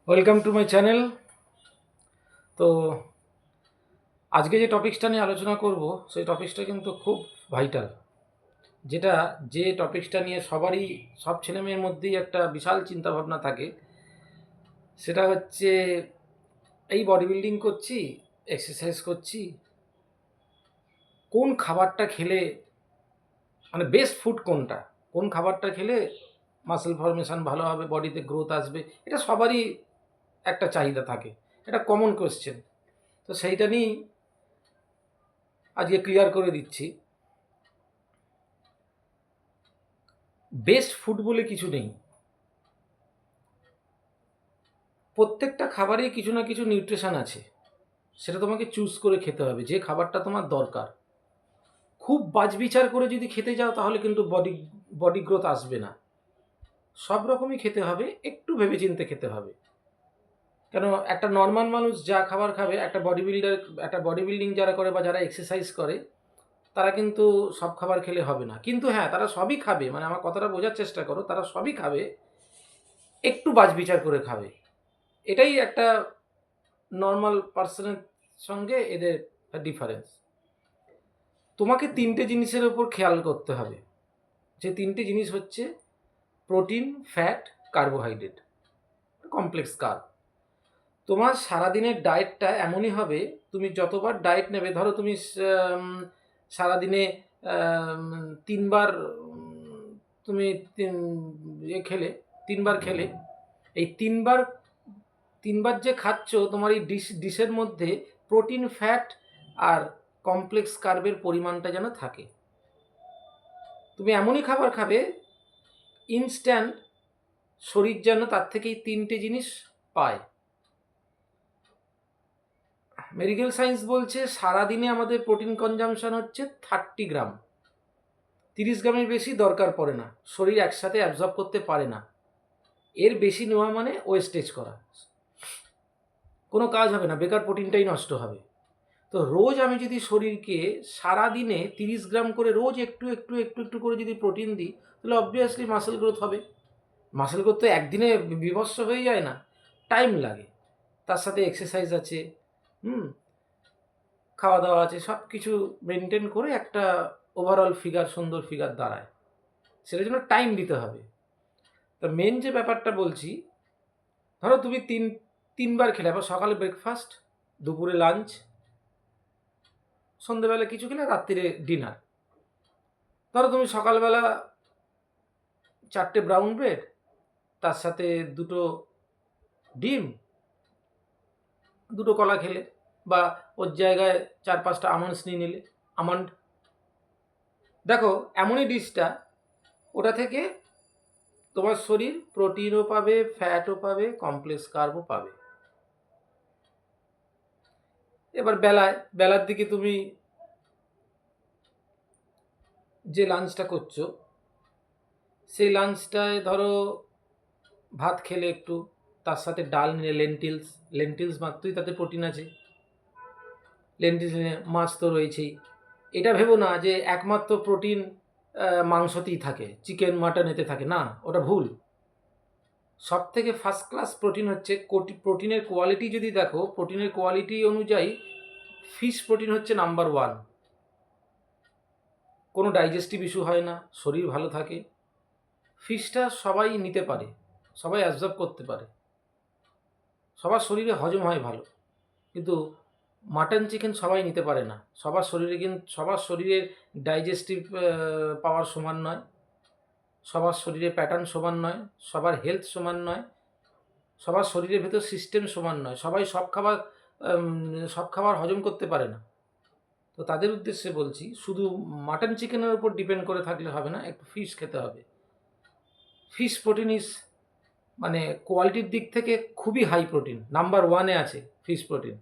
Welcome to my channel. তো আজকে যে টপিক্সটা নিয়ে আলোচনা করব সেই টপিক্সটা কিন্তু খুব ভাইটাল, যে টপিক্সটা নিয়ে সব ছেলেমেয়ের মধ্যেই একটা বিশাল চিন্তাভাবনা থাকে। সেটা হচ্ছে এই বডি বিল্ডিং করছি, এক্সারসাইজ করছি, কোন খাবারটা খেলে মানে বেস্ট ফুড কোনটা, কোন খাবারটা খেলে মাসেল ফর্মেশন ভালো হবে, বডিতে গ্রোথ আসবে। এটা সবারই একটা চাহিদা থাকে, এটা কমন কোয়েশ্চেন। তো সেইটা নিয়েই আজকে ক্লিয়ার করে দিচ্ছি। বেস্ট ফুড বলে কিছু নেই। প্রত্যেকটা খাবারেই কিছু না কিছু নিউট্রিশন আছে, সেটা তোমাকে চুজ করে খেতে হবে যে খাবারটা তোমার দরকার। খুব বাছবিচার করে যদি খেতে যাও তাহলে কিন্তু বডি গ্রোথ আসবে না। সব রকমই খেতে হবে, একটু ভেবেচিন্তে খেতে হবে। কেন, একটা নর্মাল মানুষ যা খাবার খাবে, একটা বডি বিল্ডিং যারা করে বা যারা এক্সারসাইজ করে, তারা কিন্তু সব খাবার খেলে হবে না। কিন্তু হ্যাঁ, তারা সবই খাবে, মানে আমার কথাটা বোঝার চেষ্টা করো, তারা সবই খাবে, একটু বাছবিচার করে খাবে। এটাই একটা নর্মাল পার্সনের সঙ্গে এদের ডিফারেন্স। তোমাকে তিনটে জিনিসের ওপর খেয়াল করতে হবে। যে তিনটে জিনিস হচ্ছে protein, fat, carbohydrate, complex carb. তোমার সারাদিনের ডায়েটটা এমনই হবে, তুমি যতবার ডায়েট নেবে, ধরো তুমি সারাদিনে আম, তিনবার তুমি খেলে, তিনবার খেলে, এই তিনবার তিনবার যে খাচ্ছ, তোমার এই ডিশের মধ্যে প্রোটিন, ফ্যাট আর কমপ্লেক্স কার্বের পরিমাণটা যেন থাকে। তুমি এমনই খাবার খাবে ইনস্ট্যান্ট, শরীর যেন তার থেকে এই তিনটে জিনিস পায়। মেডিকেল সায়েন্স বলছে সারাদিনে আমাদের প্রোটিন কনজামশন হচ্ছে 30 গ্রাম। 30 গ্রামের বেশি দরকার পড়ে না, শরীর একসাথে অ্যাবজর্ব করতে পারে না। এর বেশি নেওয়া মানে ওয়েস্টেজ করা, কোনো কাজ হবে না, বেকার প্রোটিনটাই নষ্ট হবে। তো রোজ আমি যদি শরীরকে সারাদিনে 30 গ্রাম করে রোজ একটু একটু একটু একটু করে যদি প্রোটিন দিই, তাহলে অবভিয়াসলি মাসেল গ্রোথ হবে। মাসেল গ্রোথ তো একদিনে বিভৎস হয়ে যায় না, টাইম লাগে। তার সাথে এক্সারসাইজ আছে, হুম, খাওয়া দাওয়া আছে, সব কিছু মেনটেন করে একটা ওভারঅল ফিগার, সুন্দর ফিগার দাঁড়ায়। সেটার জন্য টাইম দিতে হবে। তো মেন যে ব্যাপারটা বলছি, ধরো তুমি তিনবার খেলে, আবার সকালে ব্রেকফাস্ট, দুপুরে লাঞ্চ, সন্ধেবেলা কিছু খেলে, রাত্রিরে ডিনার। ধরো তুমি সকালবেলা 4টে ব্রাউন ব্রেড, তার সাথে দুটো ডিম, দুটো কলা খেলে, বা ওর জায়গায় 4-5টা আমন্ডস নিয়ে নিলে। আমন্ড, দেখো এমনই ডিশটা, ওটা থেকে তোমার শরীর প্রোটিনও পাবে, ফ্যাটও পাবে, কমপ্লেক্স কার্বও পাবে। এবার বেলার দিকে তুমি যে লাঞ্চটা করছো, সেই লাঞ্চটায় ধরো ভাত খেলে একটু, তার সাথে ডাল নিলে, লেন্টিলস মাত্রই তাতে প্রোটিন আছে। লেন্টিলস নিলে, মাছ তো রয়েছেই। এটা ভেবো না যে একমাত্র প্রোটিন মাংসতেই থাকে, চিকেন মাটন এতে থাকে না, ওটা ভুল। সব থেকে ফার্স্ট ক্লাস প্রোটিন হচ্ছে, প্রোটিনের কোয়ালিটি যদি দেখো, প্রোটিনের কোয়ালিটি অনুযায়ী ফিশ প্রোটিন হচ্ছে নাম্বার 1। কোনো ডাইজেস্টিভ ইস্যু হয় না, শরীর ভালো থাকে। ফিশটা সবাই নিতে পারে, সবাই অ্যাবজর্ব করতে পারে, সবার শরীরে হজম হয় ভালো। কিন্তু মাটন, চিকেন সবাই নিতে পারে না। সবার শরীরের ডাইজেস্টিভ পাওয়ার সমান নয়, সবার শরীরে প্যাটার্ন সমান নয়, সবার হেলথ সমান নয়, সবার শরীরের ভেতর সিস্টেম সমান নয়, সবাই সব খাবার হজম করতে পারে না। তো তাদের উদ্দেশ্যে বলছি, শুধু মাটন চিকেনের উপর ডিপেন্ড করে থাকলে হবে না, একটু ফিশ খেতে হবে। ফিশ প্রোটিন ইজ, মানে কোয়ালিটির দিক থেকে খুবই হাই প্রোটিন, নাম্বার 1-এ আছে ফিশ প্রোটিন।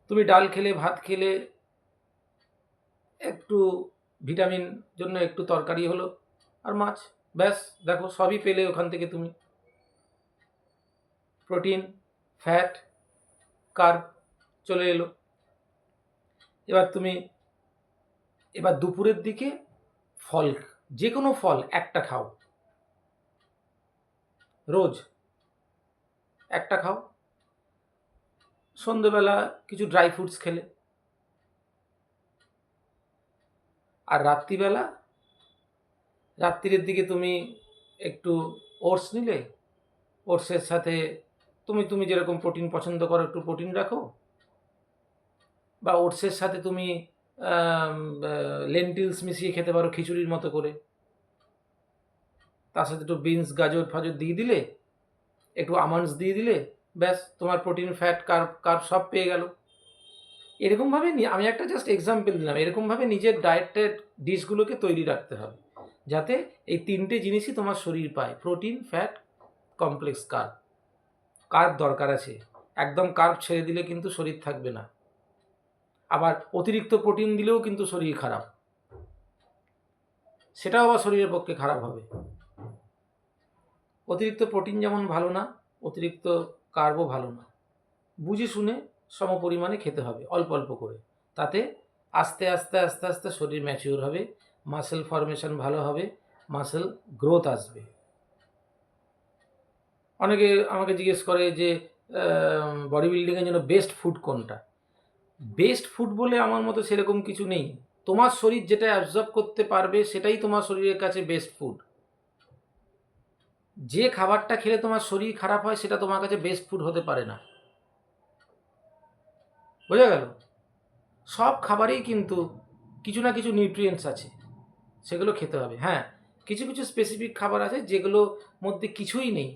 তুমি ডাল খেলে, ভাত খেলে, একটু ভিটামিন জন্য একটু তরকারি হলো, আর মাছ, ব্যাস, দেখো সবই পেলে ওখান থেকে তুমি। প্রোটিন, ফ্যাট, কার্ব চলে এলো। এবার দুপুরের দিকে ফল, যে কোনো ফল একটা খাও রোজ। একটা খাও, সন্ধেবেলা কিছু ড্রাই ফ্রুটস খেলে, আর রাত্রিরের দিকে তুমি একটু ওটস নিলে, ওটসের সাথে তুমি যেরকম প্রোটিন পছন্দ করো একটু প্রোটিন রাখো, বা ওটসের সাথে তুমি লেন্টিলস মিশিয়ে খেতে পারো খিচুড়ির মতো করে, তার সাথে একটু বিনস গাজর ফাজর দিয়ে দিলে, একটু আমন্ডস দিয়ে দিলে, ব্যাস তোমার প্রোটিন ফ্যাট কার্ব সব পেয়ে গেল। এরকমভাবে আমি একটা জাস্ট এক্সাম্পল দিলাম, এরকমভাবে নিজের ডায়েটের ডিশগুলোকে তৈরি রাখতে হবে যাতে এই তিনটে জিনিসই তোমার শরীর পায়, protein, fat, complex carb. Carb দরকার আছে, একদম কার্ব ছেড়ে দিলে কিন্তু শরীর থাকবে না। আবার অতিরিক্ত প্রোটিন দিলেও কিন্তু শরীর খারাপ, সেটাও আবার শরীরের পক্ষে খারাপ হবে। অতিরিক্ত প্রোটিন যেমন ভালো না, অতিরিক্ত কার্বও ভালো না। বুঝে শুনে সম পরিমাণে খেতে হবে, অল্প অল্প করে। তাতে আস্তে আস্তে আস্তে আস্তে শরীর ম্যাচিওর হবে, মাসেল ফর্মেশন ভালো হবে, মাসেল গ্রোথ আসবে। অনেকে আমাকে জিজ্ঞেস করে যে বডি বিল্ডিংয়ের জন্য বেস্ট ফুড কোনটা। বেস্ট ফুড বলে আমার মতো সেরকম কিছু নেই। তোমার শরীর যেটা অ্যাবজর্ব করতে পারবে সেটাই তোমার শরীরের কাছে বেস্ট ফুড। যে খাবারটা খেলে তোমার শরীর খারাপ হয় সেটা তোমার কাছে বেস্ট ফুড হতে পারে না। বোঝা গেল? সব খাবারেই কিন্তু কিছু না কিছু নিউট্রিয়েন্টস আছে, সেগুলো খেতে হবে। হ্যাঁ, কিছু কিছু স্পেসিফিক খাবার আছে যেগুলোর মধ্যে কিছুই নেই,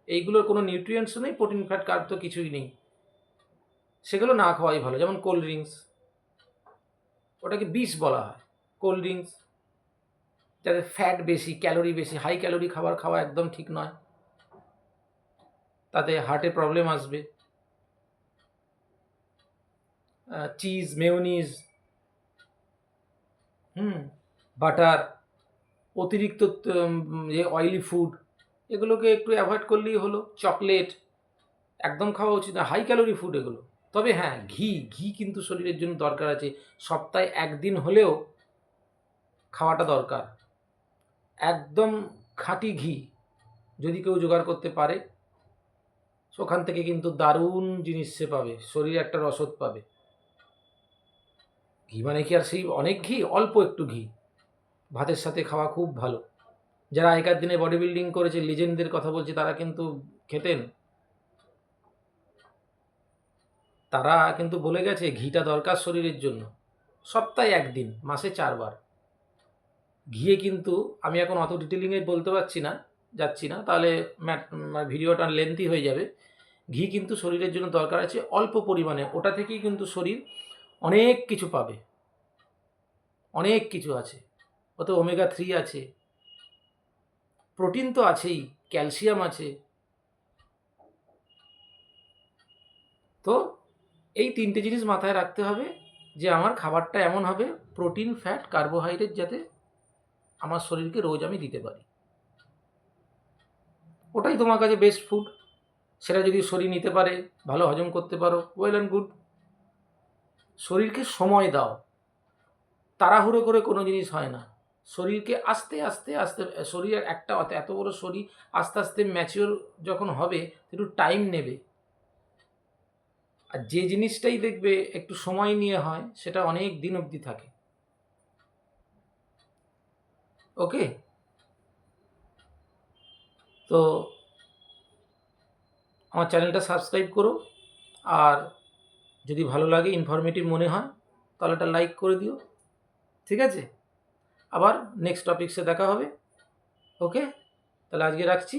এইগুলোর কোনো নিউট্রিয়েন্টসও নেই, প্রোটিন ফ্যাট কার্ব তো কিছুই নেই, সেগুলো না খাওয়াই ভালো। যেমন কোল্ড ড্রিঙ্কস, ওটাকে বিষ বলা হয়। কোল্ড ড্রিঙ্কস যাতে ফ্যাট বেশি, ক্যালোরি বেশি, হাই ক্যালোরি খাবার খাওয়া একদম ঠিক নয়, তাতে হার্টে প্রবলেম আসবে। চিজ, মেয়োনিজ, বাটার, অতিরিক্ত অয়েলি ফুড, এগুলোকে একটু অ্যাভয়েড করলেই হলো। চকলেট একদম খাওয়া উচিত না, হাই ক্যালোরি ফুড এগুলো। তবে হ্যাঁ, ঘি কিন্তু শরীরের জন্য দরকার আছে, সপ্তাহে একদিন হলেও খাওয়াটা দরকার। একদম খাঁটি ঘি যদি কেউ জোগাড় করতে পারে, ওখান থেকে কিন্তু দারুণ জিনিস সে পাবে, শরীরে একটা রসদ পাবে। ঘি মানে কি আর সেই অনেক ঘি? অল্প একটু ঘি ভাতের সাথে খাওয়া খুব ভালো। যারা আগেকার দিনে বডি বিল্ডিং করেছে, লিজেন্ডদের কথা বলছি, তারা কিন্তু খেতেন, তারা কিন্তু বলে গেছে ঘিটা দরকার শরীরের জন্য। সপ্তাহে একদিন, মাসে 4 বার। ঘিয়ে কিন্তু আমি এখন অত ডিটেলিংয়ে বলতে যাচ্ছি না, তাহলে ভিডিওটা লেন্থি হয়ে যাবে। ঘি কিন্তু শরীরের জন্য দরকার আছে অল্প পরিমাণে, ওটা থেকেই কিন্তু শরীর অনেক কিছু পাবে, অনেক কিছু আছে। ওতে ওমেগা 3 আছে, প্রোটিন তো আছেই, ক্যালসিয়াম আছে। তো এই তিনটে জিনিস মাথায় রাখতে হবে যে আমার খাবারটা এমন হবে, প্রোটিন, ফ্যাট, কার্বোহাইড্রেট, যাতে আমার শরীরকে রোজ আমি দিতে পারি। ওটাই তোমার কাছে বেস্ট ফুড। সেটা যদি শরীর নিতে পারে, ভালো হজম করতে পারো, ওয়েল অ্যান্ড গুড। শরীরকে সময় দাও, তাড়াহুড়ো করে কোনো জিনিস হয় না। শরীরকে আস্তে আস্তে আস্তে, শরীরের একটা এত বড় শরীর আস্তে আস্তে ম্যাচিওর যখন হবে, একটু টাইম নেবে। আর যে জিনিসটাই দেখবে একটু সময় নিয়ে হয়, সেটা অনেক দিন অবধি থাকে। ওকে, তো আমার চ্যানেলটা সাবস্ক্রাইব করো, আর যদি ভালো লাগে, ইনফরমেটিভ মনে হয়, তাহলে একটা লাইক করে দিও। ঠিক আছে, আবার নেক্সট টপিক্সে দেখা হবে। ওকে, তাহলে আজকে রাখছি।